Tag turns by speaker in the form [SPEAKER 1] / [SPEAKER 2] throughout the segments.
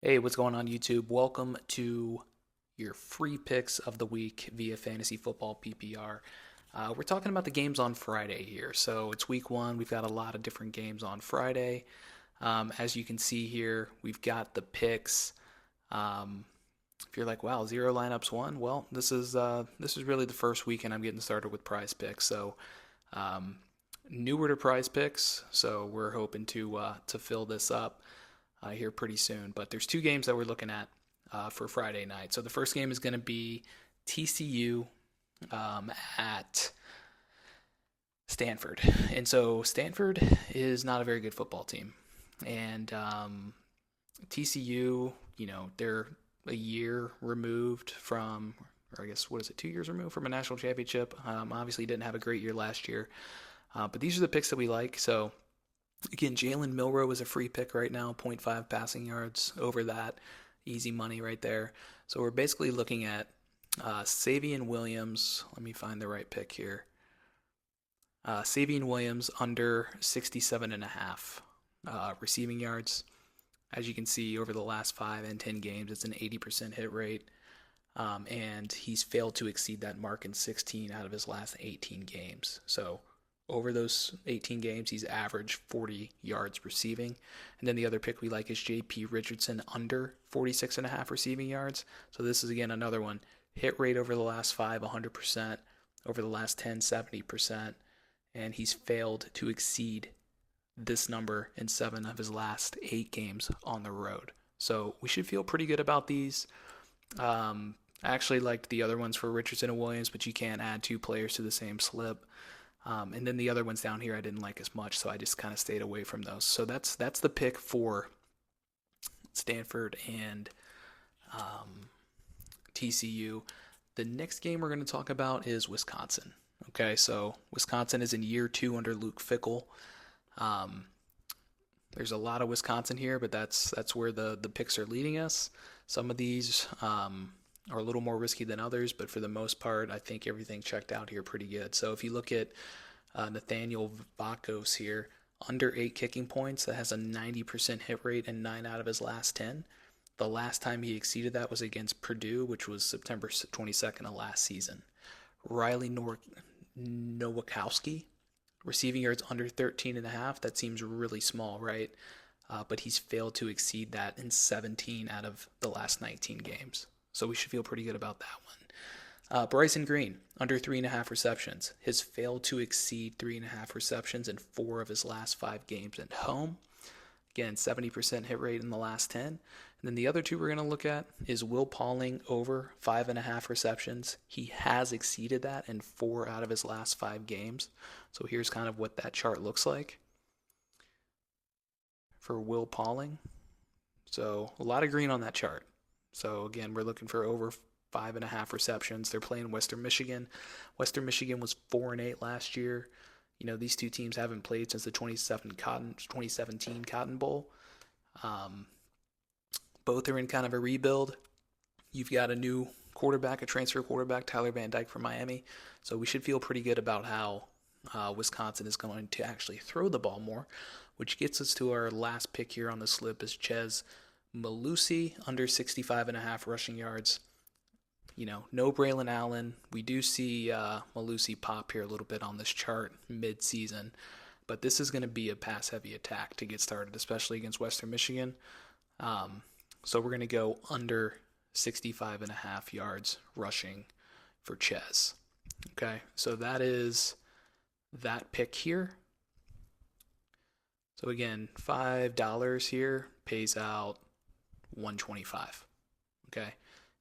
[SPEAKER 1] Hey, what's going on, YouTube? Welcome to your free picks of the week via Fantasy Football PPR. We're talking about the games on Friday here. So it's week one. We've got a lot of different games on Friday. As you can see here, we've got the picks. Um, if you're like, wow, zero lineups won, well, this is really the first weekend I'm getting started with PrizePicks. So um, newer to PrizePicks, so we're hoping to fill this up here pretty soon. But there's two games that we're looking at for Friday night. So the first game is going to be TCU at Stanford. And so Stanford is not a very good football team. And TCU, they're a year removed from, or I guess, what is it, 2 years removed from a national championship. Obviously, didn't have a great year last year. But these are the picks that we like. So again, Jalen Milroe is a free pick right now, zero point 0.5 passing yards over that. Easy money right there. So we're basically looking at Savion Williams. Let me find the right pick here. Savion Williams under 67.5 receiving yards. As you can see, over the last 5 and 10 games, it's an 80% hit rate. And he's failed to exceed that mark in 16 out of his last 18 games. So over those 18 games, he's averaged 40 yards receiving. And then the other pick we like is J.P. Richardson under 46.5 receiving yards. So this is, again, another one. Hit rate over the last 5, 100%. Over the last 10, 70%. And he's failed to exceed this number in 7 of his last 8 games on the road. So we should feel pretty good about these. I actually liked the other ones for Richardson and Williams, but you can't add 2 players to the same slip. And then the other ones down here I didn't like as much, so I just kind of stayed away from those. So that's the pick for Stanford and TCU. The next game we're going to talk about is Wisconsin. Okay, so Wisconsin is in year 2 under Luke Fickell. There's a lot of Wisconsin here, but that's where the picks are leading us. Some of these are a little more risky than others, but for the most part, I think everything checked out here pretty good. So if you look at Nathaniel Vakos here, under 8 kicking points, that has a 90% hit rate in 9 out of his last 10. The last time he exceeded that was against Purdue, which was September 22nd of last season. Riley Nowakowski, receiving yards under 13.5. That seems really small, right? But he's failed to exceed that in 17 out of the last 19 games. So we should feel pretty good about that one. Bryson Green, under 3.5 receptions, has failed to exceed 3.5 receptions in 4 of his last 5 games at home. Again, 70% hit rate in the last 10. And then the other two we're going to look at is Will Pauling over 5.5 receptions. He has exceeded that in 4 out of his last 5 games. So here's kind of what that chart looks like for Will Pauling. So a lot of green on that chart. So again, we're looking for over 5.5 receptions. They're playing Western Michigan. Western Michigan was 4-8 last year. These two teams haven't played since the 2017 Cotton Bowl. Both are in kind of a rebuild. You've got a new quarterback, a transfer quarterback, Tyler Van Dyke from Miami. So we should feel pretty good about how Wisconsin is going to actually throw the ball more, which gets us to our last pick here on the slip is Chez Mellusi, under 65.5 rushing yards. No Braylon Allen. We do see Mellusi pop here a little bit on this chart mid-season, but this is going to be a pass-heavy attack to get started, especially against Western Michigan. So we're going to go under 65.5 yards rushing for Chez. Okay, so that is that pick here. So again, $5 here pays out $125. Okay.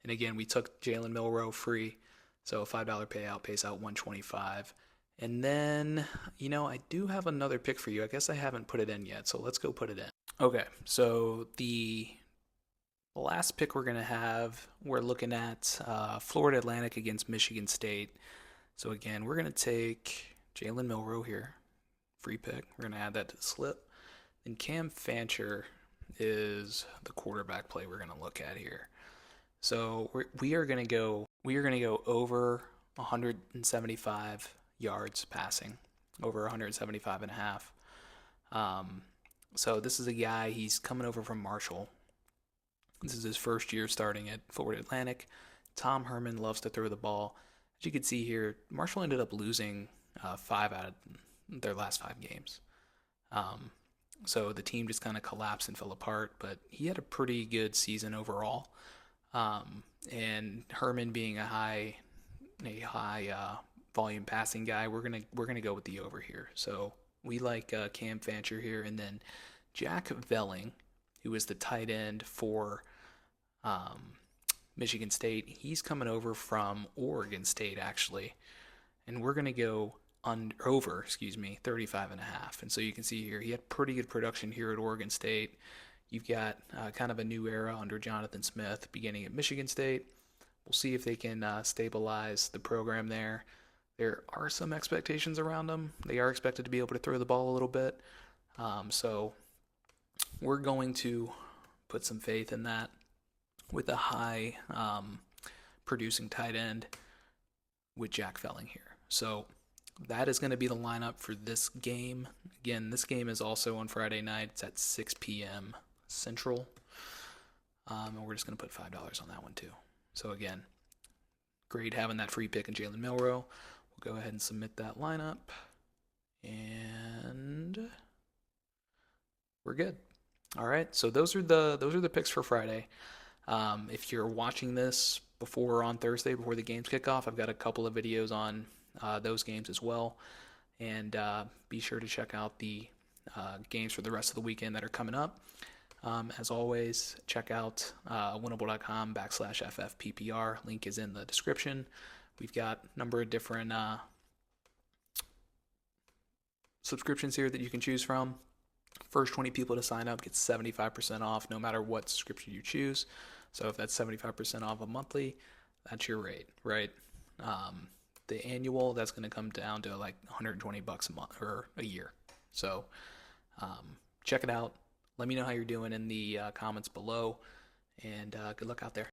[SPEAKER 1] And again, we took Jalen Milroe free, so a $5 payout pays out $125. And then, I do have another pick for you. I guess I haven't put it in yet, so let's go put it in. Okay, so the last pick we're going to have, we're looking at Florida Atlantic against Michigan State. So again, we're going to take Jalen Milroe here, free pick. We're going to add that to the slip. And Cam Fancher is the quarterback play we're going to look at here. So we are going to go over 175 yards passing, over 175.5. So this is a guy, he's coming over from Marshall. This is his first year starting at Florida Atlantic. Tom Herman loves to throw the ball. As you can see here, Marshall ended up losing 5 out of their last 5 games. Um, so the team just kind of collapsed and fell apart, but he had a pretty good season overall. And Herman being a high volume passing guy, we're gonna go with the over here. So we like Cam Fancher here, and then Jack Velling, who is the tight end for um, Michigan State. He's coming over from Oregon State actually, and we're gonna go over 35 and a half. And so you can see here he had pretty good production here at Oregon State. You've got kind of a new era under Jonathan Smith beginning at Michigan State. We'll see if they can stabilize the program there. There are some expectations around them. They are expected to be able to throw the ball a little bit. So we're going to put some faith in that with a high producing tight end with Jack Felling here. So that is going to be the lineup for this game. Again, this game is also on Friday night. It's at 6 p.m. Central. And we're just going to put $5 on that one too. So again, great having that free pick in Jalen Milroe. We'll go ahead and submit that lineup. And we're good. All right, so those are the picks for Friday. If you're watching this before or on Thursday, before the games kick off, I've got a couple of videos on those games as well. And be sure to check out the games for the rest of the weekend that are coming up. As always, check out winnable.com/FFPPR. Link is in the description. We've got a number of different subscriptions here that you can choose from. First 20 people to sign up gets 75% off no matter what subscription you choose. So if that's 75% off a monthly, that's your rate, right? The annual, that's going to come down to like $120 a month or a year. So check it out. Let me know how you're doing in the comments below, and good luck out there.